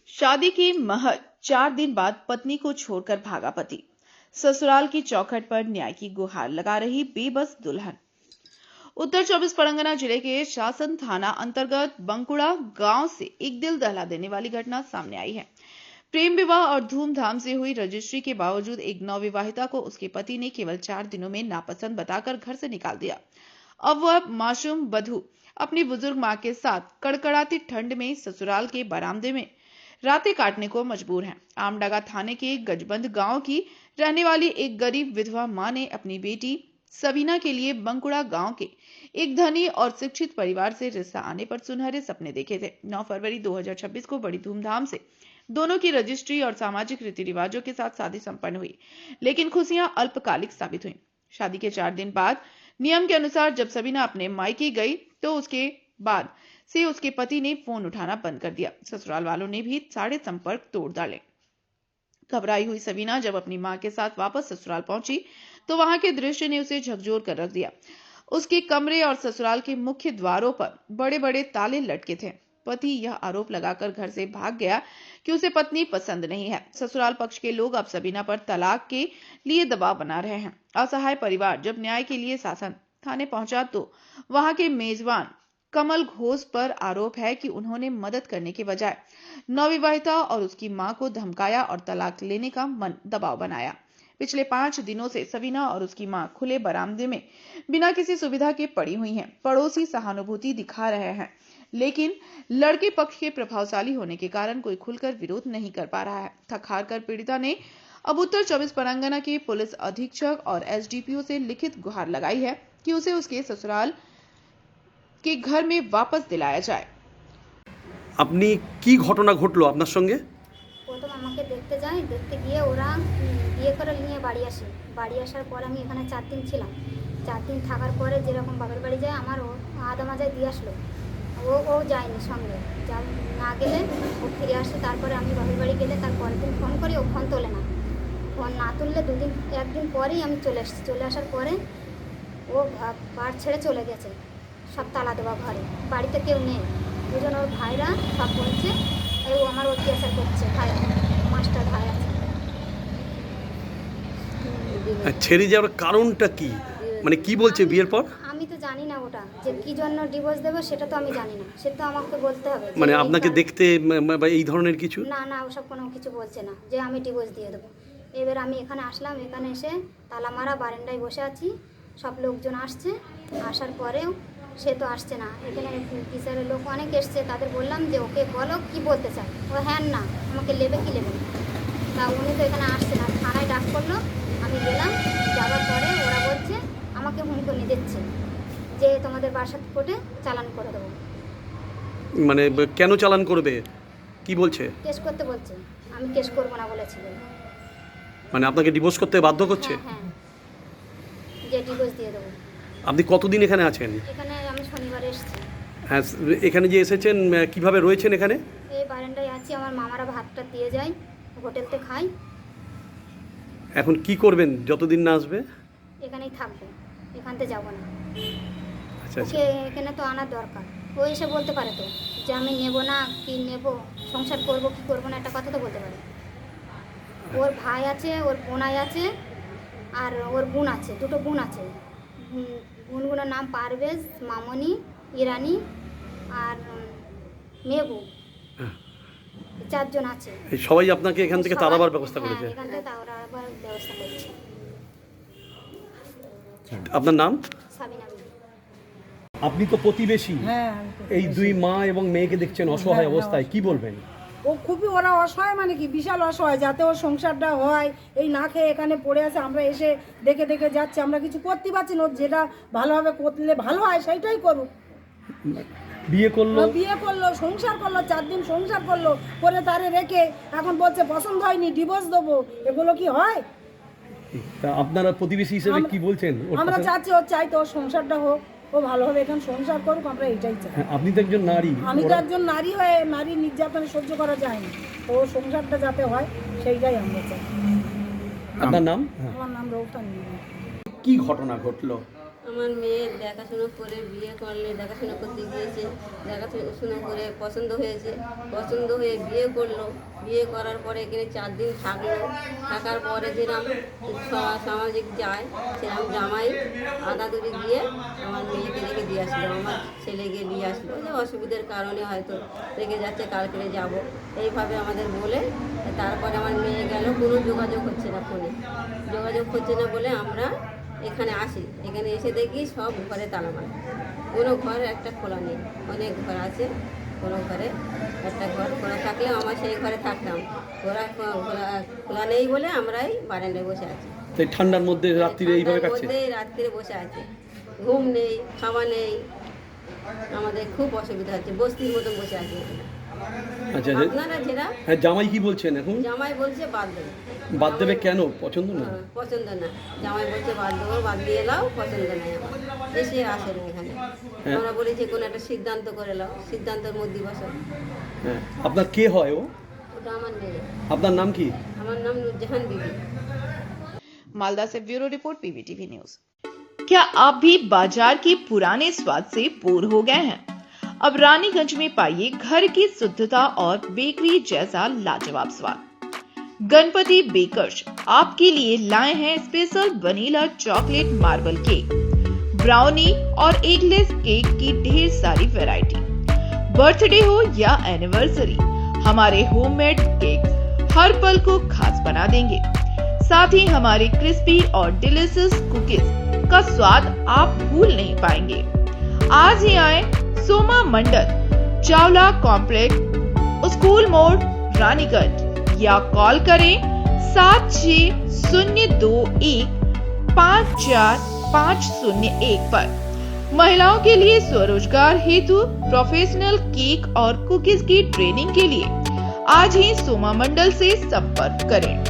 शादी के महज 4 दिन बाद पत्नी को छोड़कर भागा पति। ससुराल की चौखट पर न्याय की गुहार लगा रही बेबस दुल्हन। उत्तर 24 परगना जिले के शासन थाना अंतर्गत बंकुड़ा गांव से एक दिल दहला देने वाली घटना सामने आई है। प्रेम विवाह और धूमधाम से हुई रजिस्ट्री के बावजूद एक नवविवाहिता को उसके पति ने केवल 4 दिनों में नापसंद बताकर घर से निकाल दिया। अब वह मासूम वधू अपनी बुजुर्ग मां के साथ कड़कड़ाती ठंड में ससुराल के बरामदे में रातें काटने को मजबूर है। आमडगा थाने के गजबंद गांव की रहने वाली एक गरीब विधवा मां ने अपनी बेटी सबीना के लिए बंकुड़ा गांव के एक धनी और शिक्षित परिवार से रिश्ता आने पर सुनहरे सपने देखे थे। 9 फरवरी 2026 को बड़ी धूमधाम से दोनों की रजिस्ट्री और सामाजिक रीति रिवाजों के साथ शादी संपन्न हुई, लेकिन खुशियां अल्पकालिक साबित हुई। शादी के 4 दिन बाद नियम के अनुसार जब सबीना अपने मायके गई तो उसके बाद से उसके पति ने फोन उठाना बंद कर दिया। ससुराल वालों ने भी सारे संपर्क तोड़ डाले। घबराई हुई सबीना जब अपनी मां के साथ वापस ससुराल पहुंची तो वहां के दृश्य ने उसे झकझोर कर रख दिया। उसके कमरे और ससुराल के मुख्य द्वारों पर बड़े बड़े ताले लटके थे। पति यह आरोप लगाकर घर से भाग गया कि उसे पत्नी पसंद नहीं है। ससुराल पक्ष के लोग अब सबीना पर तलाक के लिए दबाव बना रहे हैं। असहाय परिवार जब न्याय के लिए शासन थाने पहुंचा तो वहां के मेजबान कमल घोष पर आरोप है कि उन्होंने मदद करने के बजाय नवविवाहिता और उसकी मां को धमकाया और तलाक लेने का दबाव बनाया। पिछले 5 दिनों से सबीना और उसकी मां खुले बरामदे में बिना किसी सुविधा के पड़ी हुई हैं। पड़ोसी सहानुभूति दिखा रहे हैं, लेकिन लड़के पक्ष के प्रभावशाली होने के कारण कोई खुलकर विरोध नहीं कर पा रहा है। थक हार कर पीड़िता ने अब उत्तर 24 परगना के पुलिस अधीक्षक और एसडीपीओ से लिखित गुहार लगाई है कि उसे उसके ससुराल के घर में वापस दिलाया जाए। আপনি কি ঘটনা ঘটলো আপনার সঙ্গে? প্রথম আমাকে দেখতে যায়, দেখতে গিয়ে ওরা বিয়ে করে নিয়ে বাড়ি আসে। বাড়ি আসার পর আমি এখানে 4 দিন ছিলাম। 4 দিন থাকার পরে যেরকম বাবার বাড়ি যায় আমার আধা মাজায় দিয়ে আসলো। ও যায়নি সঙ্গে, যা না গেলে ও ফিরে আসে। তারপরে আমি বাবার বাড়ি গেলে তার পরের দিন ফোন করি, ও ফোন তোলে না। ফোন না তুললে 2 দিন 1 দিন পরেই আমি চলে এসেছি। চলে আসার পরে ও বাড়ি ছেড়ে চলে গেছে। সব তালা দেওয়া ঘরে, বাড়িতে কেউ নেই। দুজন ওর ভাইরা সব বলছে, ও আমার অত্যাচার করছে। ভাই মাস্টার ভাই আছে। ছেড়ে যাওয়ার কারণটা কি, মানে কি বলছে বিয়ের পর? আমি তো জানি না ওটা যে কি জন্য ডিভোর্স দেবো, সেটা তো আমি জানি না। সেটা তো আমাকে বলতে হবে। মানে আপনাকে দেখতে বা এই ধরনের কিছু? না না, ওসব কোনো কিছু বলছে না যে আমি ডিভোর্স দিয়ে দেবো। এবার আমি এখানে আসলাম, এখানে এসে তালা মারা বারান্দায় বসে আছি। সব লোকজন আসছে, আসার পরেও সে তো আসছে না। এখানে বিচারের লোক অনেক এসছে, তাদের বললাম যে ওকে বলো কি বলতে চায়। ও হ্যাঁ না, আমাকে নেবে কি নেবে না। তা উনি তো এখানে আসছে না। থানায় ডাক করলো, আমি গেলাম। যাওয়ার পরে ওরা বলছে আমাকে হুমকি দিচ্ছে যে তোমাদের বাসার কোর্টে চালান করে দেবো। মানে কেন চালান করবে, কি বলছে? কেস করতে বলছে। আমি কেস করবো না বলেছি। মানে আপনাকে ডিভোর্স করতে বাধ্য করছে? হ্যাঁ, যে ডিভোর্স দিয়ে দেবো। আপনি কতদিন এখানে আছেন? এখানে আমি শনিবার এসেছি। হ্যাঁ, এখানে যে এসেছেন কিভাবে রয়েছেন এখানে? এই বারান্দায় আছি, আমার মামারা ভাতটা দিয়ে যায়, হোটেলতে খাই। এখন কি করবেন যতদিন না আসবে? এখানেই থাকবো, এখান থেকে যাবো না। আচ্ছা আচ্ছা। ওকে এখানে তো আনার দরকার। ও এসে বলতে পারে তো যে আমি নেব না, কি নেব, সংসার করব কি করবো না, একটা কথা তো বলতে পারে। ওর ভাই আছে, ওর বোনাই আছে, আর ওর বোন আছে, 2টো বোন আছে। বোনগুলোর নাম পারভেজ, মামনি, ইরানি আর মেহবুব। 4 জন আছে। এই সবাই আপনাকে এখান থেকে তাড়াবার ব্যবস্থা করেছে? এখান থেকে তাড়াবার ব্যবস্থা করেছে। আপনার নাম? সাবিনা বিবি। আপনি তো প্রতিবেশী। হ্যাঁ, এই 2 মা এবং মেয়েকে দেখছেন অসহায় অবস্থায়, কি বলবেন? ও খুবই, ওরা অসহায় মানে কি বিশাল অসহায়, যাতে ওর সংসারটা হয়। এই না খেয়ে এখানে পড়ে আছে, আমরা এসে দেখে দেখে যাচ্ছি, আমরা কিছু করতে পারছি না। যেটা ভালোভাবে করলে ভালো হয় সেইটাই করুক। বিয়ে করলো, সংসার করলো, 4 দিন সংসার করলো, করে তারে রেখে এখন বলছে পছন্দ হয়নি, ডিভোর্স দেবো। এগুলো কি হয়? তা আপনারা প্রতিবেশী হিসেবে কি বলছেন? আমরা চাচ্ছি, ওর চাইতো ওর সংসারটা হোক, ও ভালোভাবে এখানে সংসার করুক, আমরা এইটাই চাই। আপনি তো একজন নারী। আমি তো একজন নারী হয়ে নারী নির্যাতন সহ্য করা যায় না। ও সংসারটা যাতে হয় সেইটাই আমরা চাই। আপনার নাম? আমার নাম রৌফান। কি ঘটনা ঘটলো? আমার মেয়ের দেখাশোনা করে বিয়ে করলে, দেখাশোনা করতে গিয়েছে, দেখাশোনা করে পছন্দ হয়েছে, পছন্দ হয়ে বিয়ে করলো। বিয়ে করার পরে এখানে 4 দিন থাকলো। থাকার পরে যেরকম সামাজিক যায় সেরকম জামাই আদাদুরি গিয়ে আমার মেয়েকে রেখে দিয়ে আসলো, আমার ছেলেকে দিয়ে আসলো। যে অসুবিধার কারণে হয়তো রেখে যাচ্ছে, কালকে যাব এইভাবে আমাদের বলে। তারপরে আমার মেয়ে গেল, কোনো যোগাযোগ হচ্ছে না, ফোনে যোগাযোগ হচ্ছে না বলে আমরা এখানে আসি। এখানে এসে দেখি সব ঘরে তালা মারা, কোনো ঘর একটা খোলা নেই। অনেক ঘর আছে, কোনো ঘরে একটা ঘর খোলা থাকলেও আমরা সেই ঘরে থাকতাম। খোলা নেই বলে আমরাই বারান্দায় বসে আছি। তো এই ঠান্ডার মধ্যে রাত্রিরে এইভাবে কাটছে? রাত্রিরে বসে আছে, ঘুম নেই, খাওয়া নেই, আমাদের খুব অসুবিধা হচ্ছে, বস্তির মতন বসে আছি। আচ্ছা, আপনারা যেটা হ্যাঁ, জামাই কি বলছেন এখন? জামাই বলছে বাদ দেবে। বাদ দেবে কেন? পছন্দ না? পছন্দ না, জামাই বলছে বাদ দেবো, বাদ দিয়ে এলাও, পছন্দ নাই আমার, এসে আসে না এখানে। আমরা বলি যে কোনো একটা সিদ্ধান্ত করে নাও, সিদ্ধান্তের মধ্যে বসো। হ্যাঁ, আপনার কে হয় ও? ওটা আমার মেয়ে। আপনার নাম কি? আমার নাম নুরজাহান বিবি। मालदा से ब्यूरो रिपोर्ट पीवीटीवी न्यूज। क्या आप भी बाजार के पुराने स्वाद से बोर हो गए हैं? अब रानीगंज में पाइए घर की शुद्धता और बेकरी जैसा लाजवाब स्वाद। गणपति बेकर्स आपके लिए लाए हैं special vanilla chocolate marble cake, brownie और एगलेस केक की ढेर सारी वैरायटी। बर्थडे हो या एनिवर्सरी, हमारे होममेड केक हर पल को खास बना देंगे। साथ ही हमारे क्रिस्पी और डिलीशियस कुकीज का स्वाद आप भूल नहीं पाएंगे। आज ही आए सोमा मंडल, चावला कॉम्प्लेक्स, स्कूल मोड़, रानीगंज, या कॉल करें 7602154501 पर। महिलाओं के लिए स्वरोजगार हेतु प्रोफेशनल केक और कुकीज की ट्रेनिंग के लिए आज ही सोमा मंडल से संपर्क करें।